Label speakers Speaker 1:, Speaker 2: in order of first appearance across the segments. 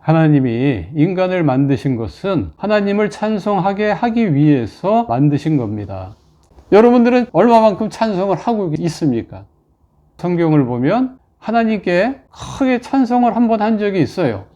Speaker 1: 하나님이 인간을 만드신 것은 하나님을 찬송하게 하기 위해서 만드신 겁니다. 여러분들은 얼마만큼 찬송을 하고 있습니까? 성경을 보면 하나님께 크게 찬송을 한번 한 적이 있어요.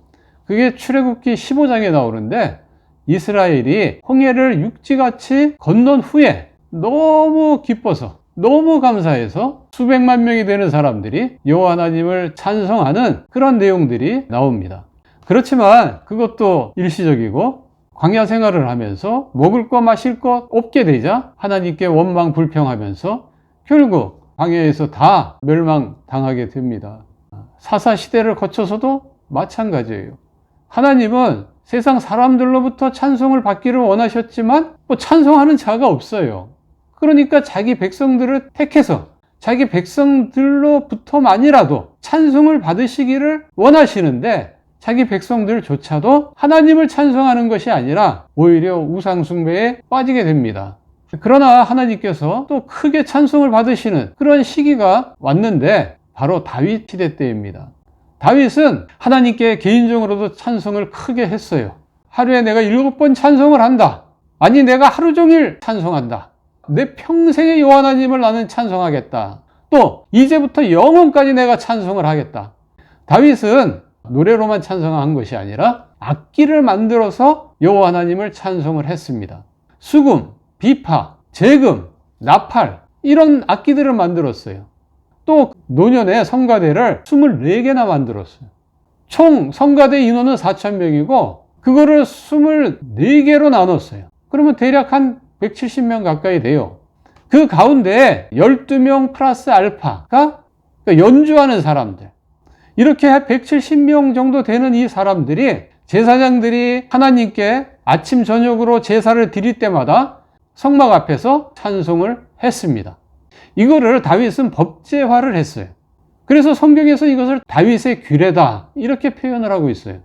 Speaker 1: 그게 출애굽기 15장에 나오는데, 이스라엘이 홍해를 육지같이 건넌 후에 너무 기뻐서, 너무 감사해서 수백만 명이 되는 사람들이 여호와 하나님을 찬송하는 그런 내용들이 나옵니다. 그렇지만 그것도 일시적이고, 광야 생활을 하면서 먹을 것 마실 것 없게 되자 하나님께 원망 불평하면서 결국 광야에서 다 멸망당하게 됩니다. 사사 시대를 거쳐서도 마찬가지예요. 하나님은 세상 사람들로부터 찬송을 받기를 원하셨지만 찬송하는 자가 없어요. 그러니까 자기 백성들을 택해서 자기 백성들로부터만이라도 찬송을 받으시기를 원하시는데, 자기 백성들조차도 하나님을 찬송하는 것이 아니라 오히려 우상숭배에 빠지게 됩니다. 그러나 하나님께서 또 크게 찬송을 받으시는 그런 시기가 왔는데, 바로 다윗 시대 때입니다. 다윗은 하나님께 개인적으로도 찬송을 크게 했어요. 하루에 내가 7번 찬송을 한다. 아니, 내가 하루 종일 찬송한다. 내 평생의 여호와 하나님을 나는 찬송하겠다. 또 이제부터 영원까지 내가 찬송을 하겠다. 다윗은 노래로만 찬송한 것이 아니라 악기를 만들어서 여호와 하나님을 찬송을 했습니다. 수금, 비파, 제금, 나팔, 이런 악기들을 만들었어요. 또 노년에 성가대를 24개나 만들었어요. 총 성가대 인원은 4,000명이고 그거를 24개로 나눴어요. 그러면 대략 한 170명 가까이 돼요. 그 가운데 12명 플러스 알파가 연주하는 사람들, 이렇게 170명 정도 되는 이 사람들이, 제사장들이 하나님께 아침 저녁으로 제사를 드릴 때마다 성막 앞에서 찬송을 했습니다. 이거를 다윗은 법제화를 했어요. 그래서 성경에서 이것을 다윗의 규례다 이렇게 표현을 하고 있어요.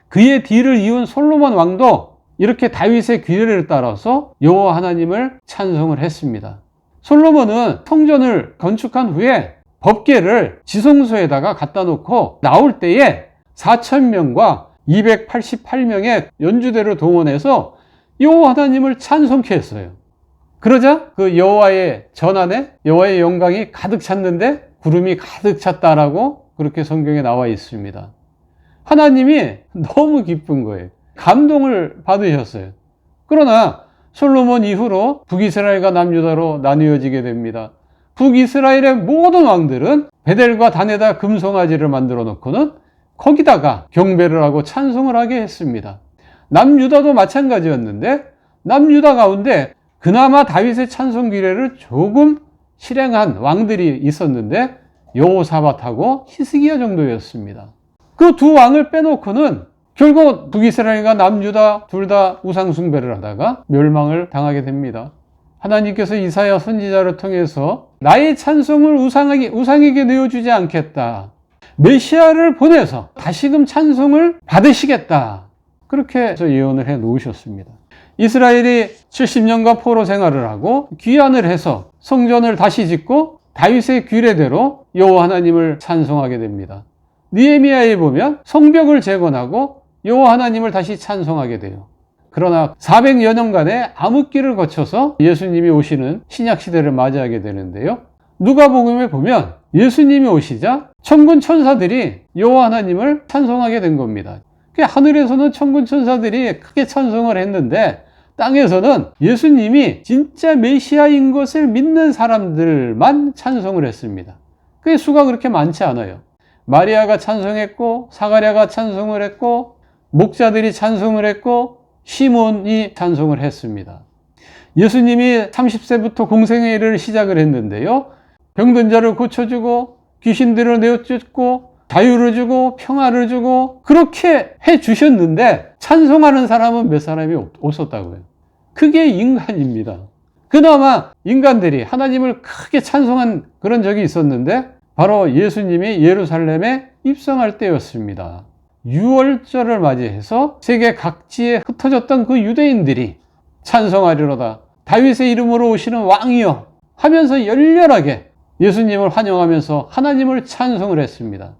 Speaker 1: 그의 뒤를 이은 솔로몬 왕도 이렇게 다윗의 규례를 따라서 여호와 하나님을 찬송을 했습니다. 솔로몬은 성전을 건축한 후에 법궤를 지성소에다가 갖다 놓고 나올 때에 4,000명과 288명의 연주대를 동원해서 여호와 하나님을 찬송케 했어요. 그러자 그 여호와의 전안에 여호와의 영광이 가득 찼는데 구름이 가득 찼다라고 그렇게 성경에 나와 있습니다. 하나님이 너무 기쁜 거예요. 감동을 받으셨어요. 그러나 솔로몬 이후로 북이스라엘과 남유다로 나뉘어지게 됩니다. 북이스라엘의 모든 왕들은 베델과 단에다 금송아지를 만들어 놓고는 거기다가 경배를 하고 찬송을 하게 했습니다. 남유다도 마찬가지였는데, 남유다 가운데 그나마 다윗의 찬송 규례를 조금 실행한 왕들이 있었는데 여호사밧하고 히스기야 정도였습니다. 그 두 왕을 빼놓고는 결국 북이스라엘과 남유다 둘 다 우상숭배를 하다가 멸망을 당하게 됩니다. 하나님께서 이사야 선지자를 통해서 나의 찬송을 우상에게 내어주지 않겠다. 메시아를 보내서 다시금 찬송을 받으시겠다. 그렇게 해서 예언을 해 놓으셨습니다. 이스라엘이 70년간 포로 생활을 하고 귀환을 해서 성전을 다시 짓고 다윗의 규례대로 여호와 하나님을 찬송하게 됩니다. 느헤미야에 보면 성벽을 재건하고 여호와 하나님을 다시 찬송하게 돼요. 그러나 400여 년간의 암흑기를 거쳐서 예수님이 오시는 신약시대를 맞이하게 되는데요. 누가복음에 보면 예수님이 오시자 천군 천사들이 여호와 하나님을 찬송하게 된 겁니다. 하늘에서는 천군 천사들이 크게 찬송을 했는데 땅에서는 예수님이 진짜 메시아인 것을 믿는 사람들만 찬송을 했습니다. 그 수가 그렇게 많지 않아요. 마리아가 찬송했고, 사가랴가 찬송을 했고, 목자들이 찬송을 했고, 시몬이 찬송을 했습니다. 예수님이 30세부터 공생의 일을 시작을 했는데요. 병든 자를 고쳐주고, 귀신들을 내어쫓고, 자유를 주고, 평화를 주고, 그렇게 해 주셨는데 찬송하는 사람은 몇 사람이 없었다고요. 그게 인간입니다. 그나마 인간들이 하나님을 크게 찬송한 그런 적이 있었는데 바로 예수님이 예루살렘에 입성할 때였습니다. 유월절을 맞이해서 세계 각지에 흩어졌던 그 유대인들이 찬송하리로다, 다윗의 이름으로 오시는 왕이여 하면서 열렬하게 예수님을 환영하면서 하나님을 찬송을 했습니다.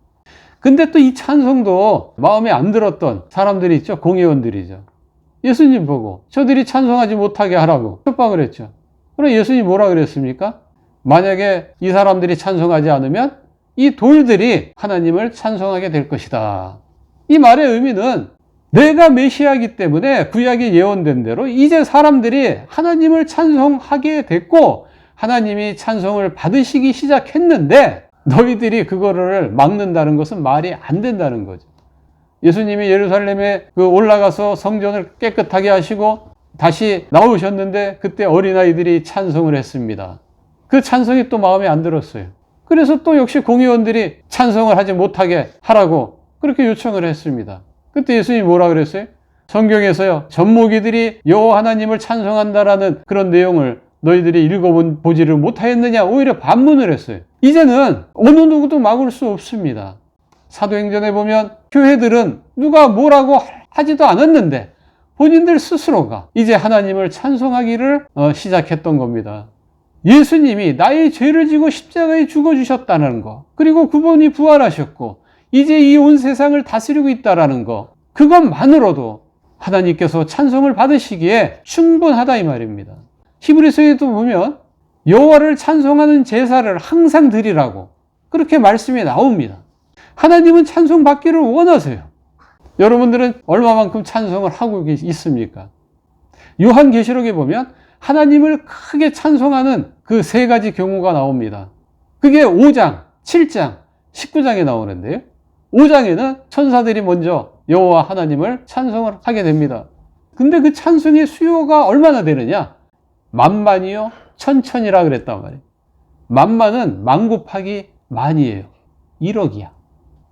Speaker 1: 근데 또 이 찬송도 마음에 안 들었던 사람들이 있죠. 공회원들이죠. 예수님 보고 저들이 찬송하지 못하게 하라고 협박을 했죠. 그럼 예수님 뭐라 그랬습니까? 만약에 이 사람들이 찬송하지 않으면 이 돌들이 하나님을 찬송하게 될 것이다. 이 말의 의미는 내가 메시아이기 때문에 구약에 예언된 대로 이제 사람들이 하나님을 찬송하게 됐고 하나님이 찬송을 받으시기 시작했는데 너희들이 그거를 막는다는 것은 말이 안 된다는 거죠. 예수님이 예루살렘에 올라가서 성전을 깨끗하게 하시고 다시 나오셨는데 그때 어린아이들이 찬송을 했습니다. 그 찬송이 또 마음에 안 들었어요. 그래서 또 역시 공회원들이 찬송을 하지 못하게 하라고 그렇게 요청을 했습니다. 그때 예수님이 뭐라 그랬어요? 성경에서요, 젖먹이들이 여호와 하나님을 찬송한다라는 그런 내용을 너희들이 읽어보지를 못하였느냐, 오히려 반문을 했어요. 이제는 어느 누구도 막을 수 없습니다. 사도행전에 보면 교회들은 누가 뭐라고 하지도 않았는데 본인들 스스로가 이제 하나님을 찬송하기를 시작했던 겁니다. 예수님이 나의 죄를 지고 십자가에 죽어주셨다는 거, 그리고 그분이 부활하셨고 이제 이 온 세상을 다스리고 있다는 거, 그것만으로도 하나님께서 찬송을 받으시기에 충분하다 이 말입니다. 히브리서에도 보면 여호와를 찬송하는 제사를 항상 드리라고 그렇게 말씀이 나옵니다. 하나님은 찬송받기를 원하세요. 여러분들은 얼마만큼 찬송을 하고 있습니까? 요한계시록에 보면 하나님을 크게 찬송하는 그 세 가지 경우가 나옵니다. 그게 5장, 7장, 19장에 나오는데요. 5장에는 천사들이 먼저 여호와 하나님을 찬송을 하게 됩니다. 근데 그 찬송의 수요가 얼마나 되느냐? 만만이요 천천이라 그랬단 말이에요. 만만은 만 곱하기 만이에요. 1억이야.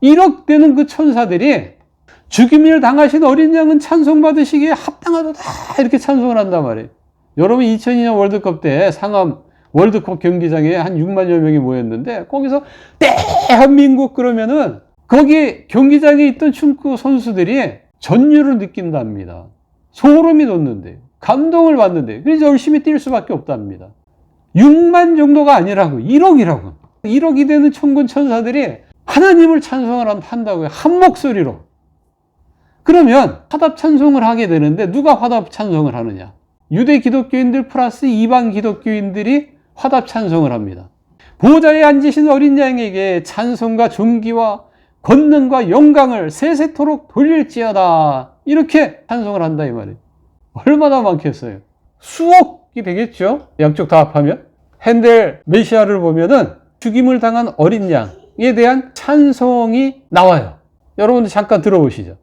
Speaker 1: 1억 되는 그 천사들이 죽임을 당하신 어린 양은 찬송받으시기에 합당하다 이렇게 찬송을 한단 말이에요. 여러분 2002년 월드컵 때 상암 월드컵 경기장에 한 6만여 명이 모였는데 거기서 대한민국 그러면은 거기 경기장에 있던 축구 선수들이 전율을 느낀답니다. 소름이 돋는데 감동을 받는데 그래서 열심히 뛸 수밖에 없답니다. 6만 정도가 아니라고 1억이라고 1억이 되는 천군 천사들이 하나님을 찬송을 한다고요. 한 목소리로. 그러면 화답 찬송을 하게 되는데 누가 화답 찬송을 하느냐? 유대 기독교인들 플러스 이방 기독교인들이 화답 찬송을 합니다. 보좌에 앉으신 어린 양에게 찬송과 존귀와 권능과 영광을 세세토록 돌릴지어다. 이렇게 찬송을 한다 이 말이에요. 얼마나 많겠어요? 수억이 되겠죠? 양쪽 다 합하면. 핸델 메시아를 보면은 죽임을 당한 어린 양에 대한 찬송이 나와요. 여러분들 잠깐 들어보시죠.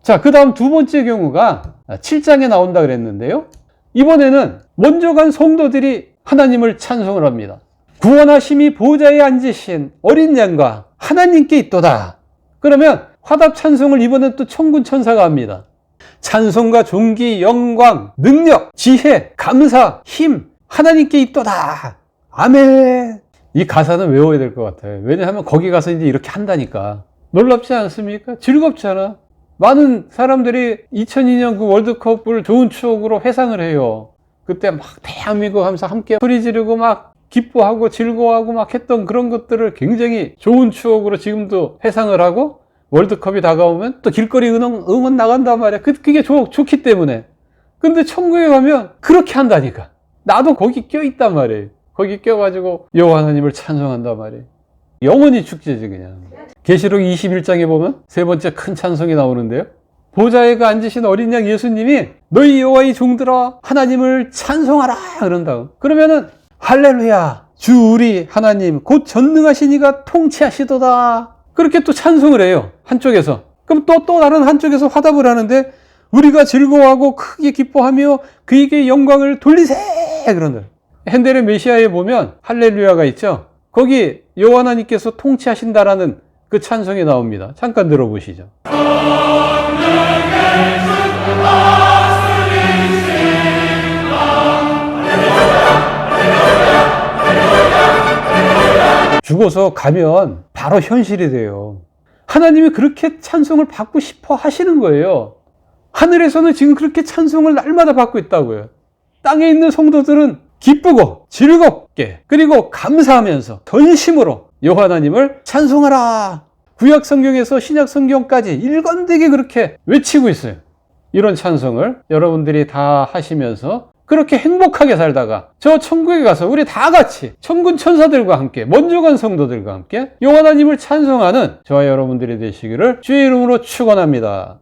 Speaker 1: 자, 그 다음 두 번째 경우가 7장에 나온다 그랬는데요. 이번에는 먼저 간 성도들이 하나님을 찬송을 합니다. 구원하심이 보좌에 앉으신 어린 양과 하나님께 있도다. 그러면 화답 찬송을 이번엔 또 천군 천사가 합니다. 찬송과 존귀, 영광, 능력, 지혜, 감사, 힘, 하나님께 있도다. 아멘. 이 가사는 외워야 될 것 같아요. 왜냐하면 거기 가서 이제 이렇게 한다니까. 놀랍지 않습니까? 즐겁잖아. 많은 사람들이 2002년 그 월드컵을 좋은 추억으로 회상을 해요. 그때 막 대한민국 하면서 함께 소리 지르고 막 기뻐하고 즐거워하고 막 했던 그런 것들을 굉장히 좋은 추억으로 지금도 회상을 하고 월드컵이 다가오면 또 길거리 응원 나간단 말이야. 그게 좋기 때문에. 근데 천국에 가면 그렇게 한다니까. 나도 거기 껴있단 말이에요. 거기 껴가지고 여호와 하나님을 찬송한단 말이에요. 영원히 축제지 그냥. 계시록 21장에 보면 세 번째 큰 찬송이 나오는데요. 보좌에 앉으신 어린 양 예수님이 너희 여호와의 종들아 하나님을 찬송하라 그런다고. 그러면은 할렐루야 주 우리 하나님 곧 전능하신 이가 통치하시도다. 그렇게 또 찬송을 해요. 한쪽에서. 그럼 또 다른 한쪽에서 화답을 하는데 우리가 즐거워하고 크게 기뻐하며 그에게 영광을 돌리세 그런다. 핸델의 메시아에 보면 할렐루야가 있죠. 거기 여호와 하나님께서 통치하신다라는 그 찬송이 나옵니다. 잠깐 들어보시죠. 죽어서 가면 바로 현실이 돼요. 하나님이 그렇게 찬송을 받고 싶어 하시는 거예요. 하늘에서는 지금 그렇게 찬송을 날마다 받고 있다고요. 땅에 있는 성도들은 기쁘고 즐겁게 그리고 감사하면서 전심으로 여호와 하나님을 찬송하라. 구약 성경에서 신약 성경까지 일관되게 그렇게 외치고 있어요. 이런 찬송을 여러분들이 다 하시면서 그렇게 행복하게 살다가 저 천국에 가서 우리 다 같이 천군 천사들과 함께 먼저 간 성도들과 함께 여호와 하나님을 찬송하는 저와 여러분들이 되시기를 주의 이름으로 축원합니다.